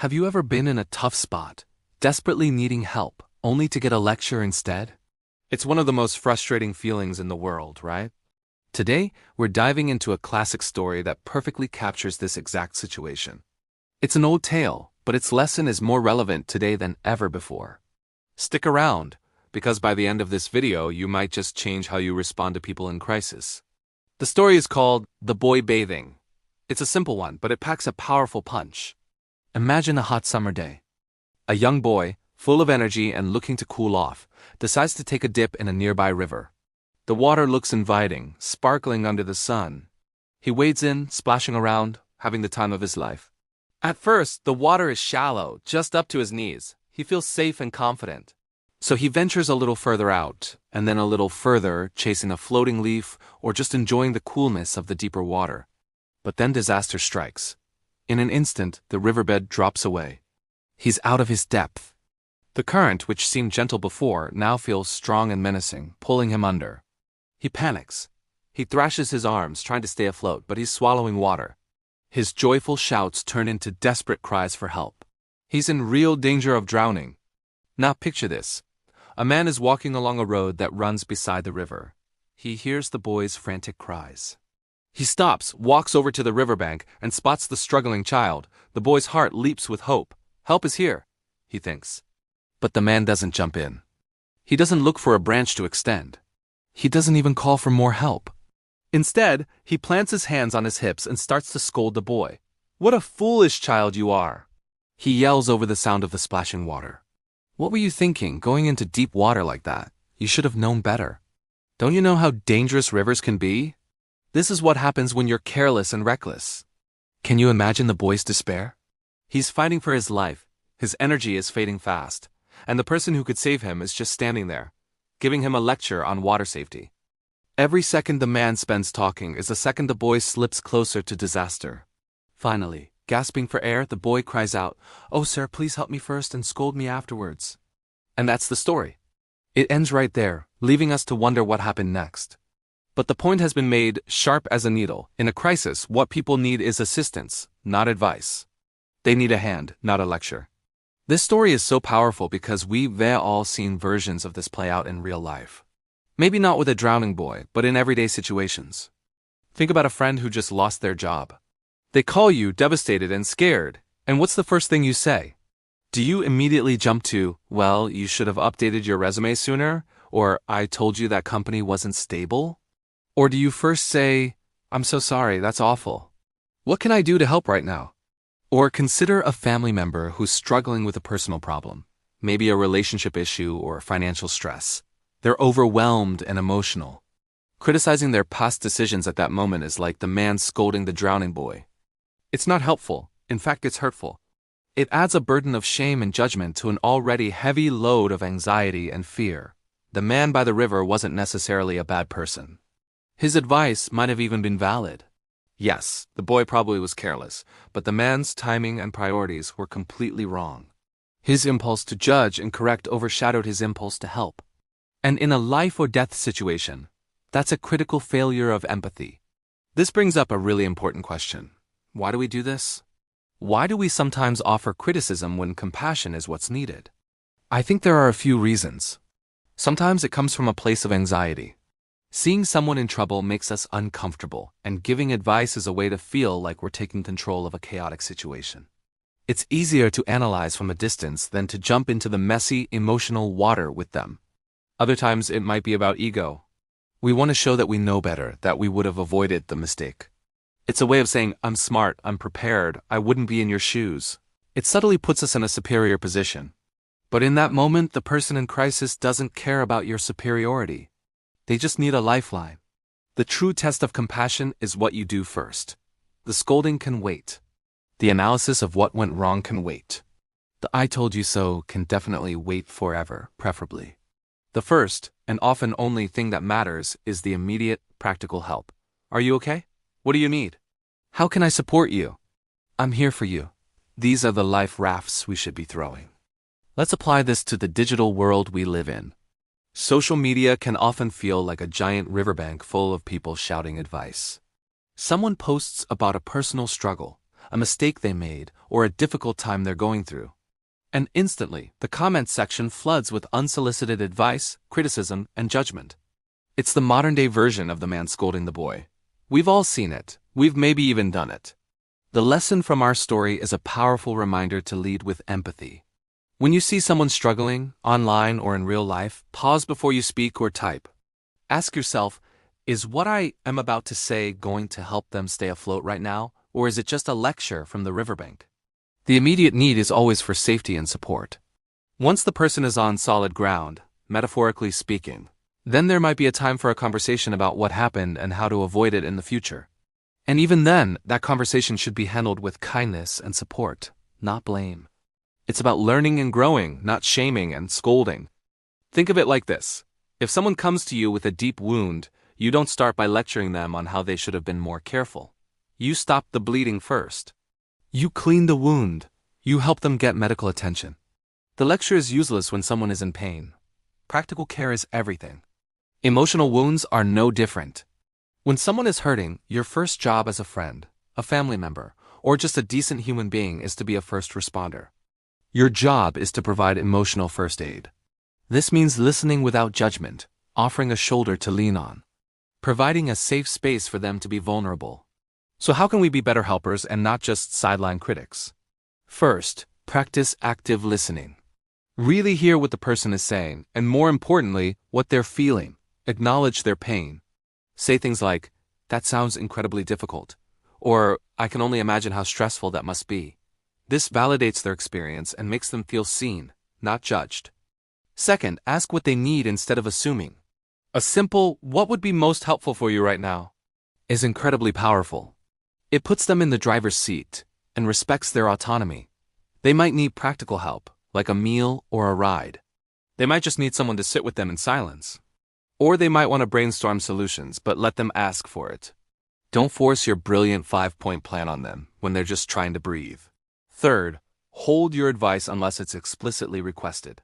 Have you ever been in a tough spot, desperately needing help, only to get a lecture instead? It's one of the most frustrating feelings in the world, right? Today, we're diving into a classic story that perfectly captures this exact situation. It's an old tale, but its lesson is more relevant today than ever before. Stick around, because by the end of this video, you might just change how you respond to people in crisis. The story is called The Boy Bathing. It's a simple one, but it packs a powerful punch. Imagine a hot summer day. A young boy, full of energy and looking to cool off, decides to take a dip in a nearby river. The water looks inviting, sparkling under the sun. He wades in, splashing around, having the time of his life. At first, the water is shallow, just up to his knees. He feels safe and confident. So he ventures a little further out, and then a little further, chasing a floating leaf or just enjoying the coolness of the deeper water. But then disaster strikes. In an instant, the riverbed drops away. He's out of his depth. The current, which seemed gentle before, now feels strong and menacing, pulling him under. He panics. He thrashes his arms, trying to stay afloat, but he's swallowing water. His joyful shouts turn into desperate cries for help. He's in real danger of drowning. Now picture this. A man is walking along a road that runs beside the river. He hears the boy's frantic cries. He stops, walks over to the riverbank, and spots the struggling child. The boy's heart leaps with hope. Help is here, he thinks. But the man doesn't jump in. He doesn't look for a branch to extend. He doesn't even call for more help. Instead, he plants his hands on his hips and starts to scold the boy. "What a foolish child you are!" He yells over the sound of the splashing water. "What were you thinking, going into deep water like that? You should have known better. Don't you know how dangerous rivers can be? This is what happens when you're careless and reckless." Can you imagine the boy's despair? He's fighting for his life. His energy is fading fast. And the person who could save him is just standing there, giving him a lecture on water safety. Every second the man spends talking is a second the boy slips closer to disaster. Finally, gasping for air, the boy cries out, "Oh, sir, please help me first and scold me afterwards." And that's the story. It ends right there, leaving us to wonder what happened next. But the point has been made, sharp as a needle. In a crisis, what people need is assistance, not advice. They need a hand, not a lecture. This story is so powerful because we've all seen versions of this play out in real life. Maybe not with a drowning boy, but in everyday situations. Think about a friend who just lost their job. They call you devastated and scared, and what's the first thing you say? Do you immediately jump to, "Well, you should have updated your resume sooner," or "I told you that company wasn't stable"? Or do you first say, "I'm so sorry, that's awful. What can I do to help right now?" Or consider a family member who's struggling with a personal problem, maybe a relationship issue or financial stress. They're overwhelmed and emotional. Criticizing their past decisions at that moment is like the man scolding the drowning boy. It's not helpful. In fact, it's hurtful. It adds a burden of shame and judgment to an already heavy load of anxiety and fear. The man by the river wasn't necessarily a bad person. His advice might have even been valid. Yes, the boy probably was careless, but the man's timing and priorities were completely wrong. His impulse to judge and correct overshadowed his impulse to help. And in a life or death situation, that's a critical failure of empathy. This brings up a really important question. Why do we do this? Why do we sometimes offer criticism when compassion is what's needed? I think there are a few reasons. Sometimes it comes from a place of anxiety. Seeing someone in trouble makes us uncomfortable, and giving advice is a way to feel like we're taking control of a chaotic situation. It's easier to analyze from a distance than to jump into the messy, emotional water with them. Other times it might be about ego. We want to show that we know better, that we would have avoided the mistake. It's a way of saying, "I'm smart, I'm prepared, I wouldn't be in your shoes." It subtly puts us in a superior position. But in that moment, the person in crisis doesn't care about your superiority. They just need a lifeline. The true test of compassion is what you do first. The scolding can wait. The analysis of what went wrong can wait. The "I told you so" can definitely wait forever, preferably. The first, and often only thing that matters, is the immediate, practical help. "Are you okay? What do you need? How can I support you? I'm here for you." These are the life rafts we should be throwing. Let's apply this to the digital world we live in. Social media can often feel like a giant riverbank full of people shouting advice. Someone posts about a personal struggle, a mistake they made, or a difficult time they're going through. And instantly, the comments section floods with unsolicited advice, criticism, and judgment. It's the modern-day version of the man scolding the boy. We've all seen it. We've maybe even done it. The lesson from our story is a powerful reminder to lead with empathy. When you see someone struggling, online or in real life, pause before you speak or type. Ask yourself, is what I am about to say going to help them stay afloat right now, or is it just a lecture from the riverbank? The immediate need is always for safety and support. Once the person is on solid ground, metaphorically speaking, then there might be a time for a conversation about what happened and how to avoid it in the future. And even then, that conversation should be handled with kindness and support, not blame. It's about learning and growing, not shaming and scolding. Think of it like this. If someone comes to you with a deep wound, you don't start by lecturing them on how they should have been more careful. You stop the bleeding first. You clean the wound. You help them get medical attention. The lecture is useless when someone is in pain. Practical care is everything. Emotional wounds are no different. When someone is hurting, your first job as a friend, a family member, or just a decent human being is to be a first responder. Your job is to provide emotional first aid. This means listening without judgment, offering a shoulder to lean on, providing a safe space for them to be vulnerable. So how can we be better helpers and not just sideline critics? First, practice active listening. Really hear what the person is saying, and more importantly, what they're feeling. Acknowledge their pain. Say things like, "That sounds incredibly difficult," or "I can only imagine how stressful that must be." This validates their experience and makes them feel seen, not judged. Second, ask what they need instead of assuming. A simple, "What would be most helpful for you right now?" is incredibly powerful. It puts them in the driver's seat and respects their autonomy. They might need practical help, like a meal or a ride. They might just need someone to sit with them in silence. Or they might want to brainstorm solutions, but let them ask for it. Don't force your brilliant 5-point plan on them when they're just trying to breathe. Third, hold your advice unless it's explicitly requested.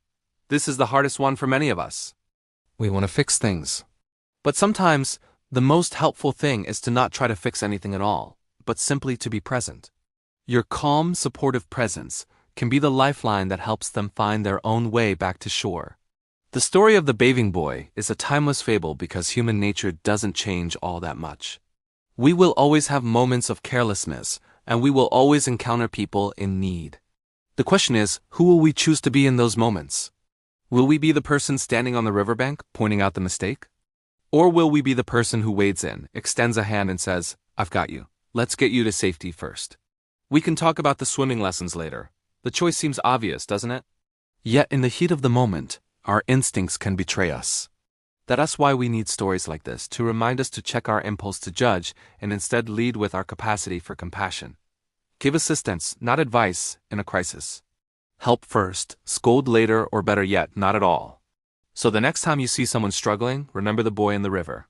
This is the hardest one for many of us. We want to fix things. But sometimes, the most helpful thing is to not try to fix anything at all, but simply to be present. Your calm, supportive presence can be the lifeline that helps them find their own way back to shore. The story of the bathing boy is a timeless fable because human nature doesn't change all that much. We will always have moments of carelessness, and we will always encounter people in need. The question is, who will we choose to be in those moments? Will we be the person standing on the riverbank, pointing out the mistake? Or will we be the person who wades in, extends a hand and says, "I've got you. Let's get you to safety first." We can talk about the swimming lessons later. The choice seems obvious, doesn't it? Yet in the heat of the moment, our instincts can betray us. That's why we need stories like this, to remind us to check our impulse to judge and instead lead with our capacity for compassion. Give assistance, not advice, in a crisis. Help first, scold later, or better yet, not at all. So the next time you see someone struggling, remember the boy in the river.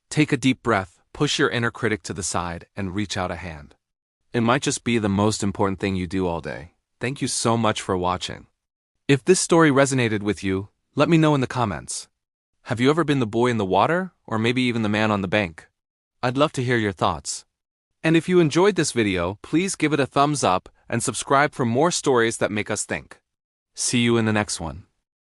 Take a deep breath, push your inner critic to the side, and reach out a hand. It might just be the most important thing you do all day. Thank you so much for watching. If this story resonated with you, let me know in the comments. Have you ever been the boy in the water, or maybe even the man on the bank? I'd love to hear your thoughts. And if you enjoyed this video, please give it a thumbs up and subscribe for more stories that make us think. See you in the next one.